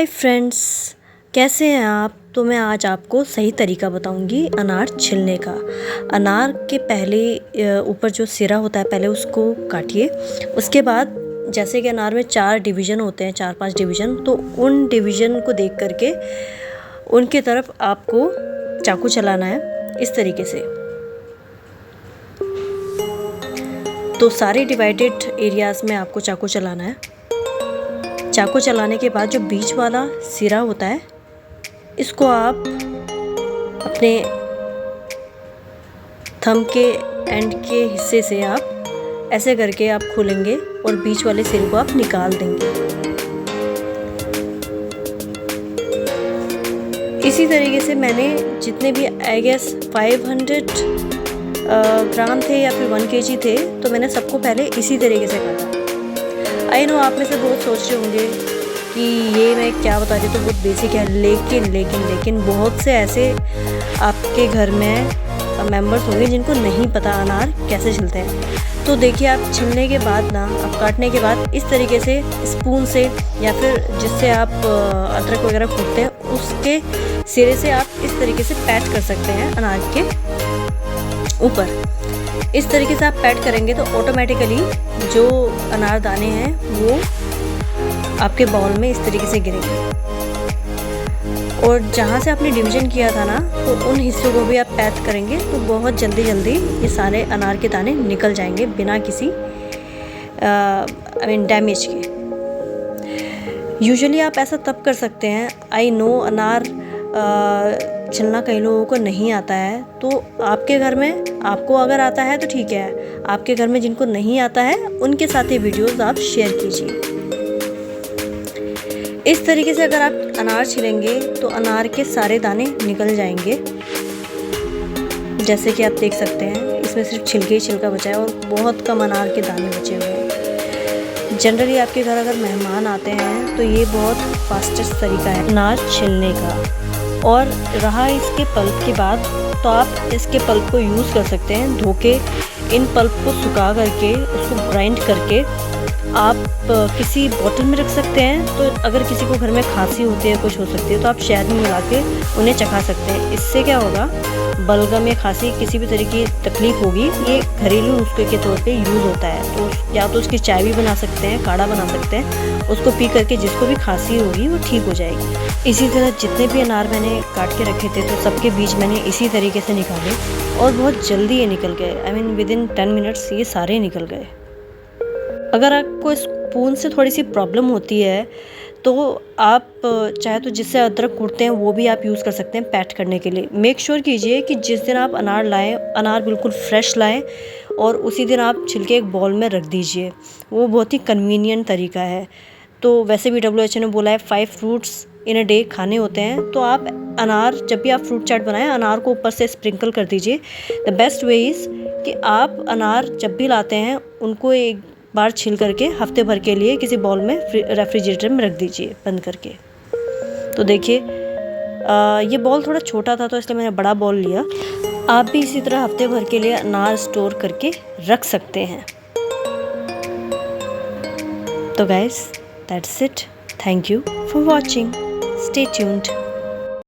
Hi friends, कैसे हैं आप। तो मैं आज आपको सही तरीका बताऊंगी अनार छिलने का। अनार के पहले ऊपर जो सिरा होता है पहले उसको काटिए। उसके बाद जैसे कि अनार में 4 डिवीज़न होते हैं, 4-5 डिवीज़न, तो उन डिवीज़न को देख करके उनकी तरफ आपको चाकू चलाना है इस तरीके से। तो सारे डिवाइडेड एरियाज़ में आपको चाकू चलाना है। चाकू चलाने के बाद जो बीच वाला सिरा होता है इसको आप अपने थंब के एंड के हिस्से से आप ऐसे करके आप खोलेंगे और बीच वाले सिरे को आप निकाल देंगे। इसी तरीके से मैंने जितने भी आई गेस 500 ग्राम थे या फिर 1 kg थे, तो मैंने सबको पहले इसी तरीके से काटा। आई नो आप में से बहुत सोच रहे होंगे कि ये मैं क्या बता रही हूँ तो बहुत बेसिक है, लेकिन बहुत से ऐसे आपके घर में मेंबर्स होंगे जिनको नहीं पता अनार कैसे छिलते हैं। तो देखिए, आप छिलने के बाद ना, आप काटने के बाद इस तरीके से स्पून से या फिर जिससे आप अदरक वगैरह कूटते हैं उसके सिरे से आप इस तरीके से पैच कर सकते हैं अनाज के ऊपर। इस तरीके से आप पैट करेंगे तो ऑटोमेटिकली जो अनार दाने हैं वो आपके बाउल में इस तरीके से गिरेंगे। और जहाँ से आपने डिवीज़न किया था ना, तो उन हिस्सों को भी आप पैच करेंगे तो बहुत जल्दी ये सारे अनार के दाने निकल जाएंगे बिना किसी डैमेज के। यूजुअली आप ऐसा तब कर सकते हैं, आई नो अनार छिलना कई लोगों को नहीं आता है, तो आपके घर में आपको अगर आता है तो ठीक है, आपके घर में जिनको नहीं आता है उनके साथ ये वीडियोस आप शेयर कीजिए। इस तरीके से अगर आप अनार छिलेंगे तो अनार के सारे दाने निकल जाएंगे। जैसे कि आप देख सकते हैं इसमें सिर्फ छिलके ही छिलका बचा है और बहुत कम अनार के दाने बचे हुए हैं। जनरली आपके घर अगर मेहमान आते हैं तो ये बहुत फास्टेस्ट तरीका है अनार छिलने का। और रहा इसके पल्प की बात, तो आप इसके पल्प को यूज़ कर सकते हैं धो के। इन पल्प को सुखा करके उसको ग्राइंड करके आप किसी बोतल में रख सकते हैं। तो अगर किसी को घर में खांसी होती है, कुछ हो सकती है, तो आप शहद में मिला के उन्हें चखा सकते हैं। इससे क्या होगा, बलगम या खांसी किसी भी तरह की तकलीफ होगी, ये घरेलू नुस्खे के तौर पे यूज़ होता है। तो या तो उसकी चाय भी बना सकते हैं, काढ़ा बना सकते हैं, उसको पी करके जिसको भी खांसी होगी वो ठीक हो जाएगी। इसी तरह जितने भी अनार मैंने काट के रखे थे तो सबके बीज मैंने इसी तरीके से निकाले और बहुत जल्दी ये निकल गए। विदिन 10 मिनट्स ये सारे निकल गए। अगर आपको स्पून से थोड़ी सी प्रॉब्लम होती है तो आप चाहे तो जिससे अदरक कूटते हैं वो भी आप यूज़ कर सकते हैं पैट करने के लिए। मेक श्योर कीजिए कि जिस दिन आप अनार लाएं, अनार बिल्कुल फ्रेश लाएं और उसी दिन आप छिलके एक बाउल में रख दीजिए। वो बहुत ही कन्वीनियंट तरीका है। तो वैसे भी WHO ने बोला है 5 फ्रूट्स इन अ डे खाने होते हैं। तो आप अनार, जब भी आप फ्रूट चाट बनाएं, अनार को ऊपर से स्प्रिंकल कर दीजिए। द बेस्ट वे इज़ कि आप अनार जब भी लाते हैं उनको एक बार छिल करके हफ्ते भर के लिए किसी बाउल में रेफ्रिजरेटर में रख दीजिए बंद करके। तो देखिए, ये बाउल थोड़ा छोटा था तो इसलिए मैंने बड़ा बाउल लिया। आप भी इसी तरह हफ्ते भर के लिए अनार स्टोर करके रख सकते हैं। तो guys, that's it. Thank you for watching. Stay tuned.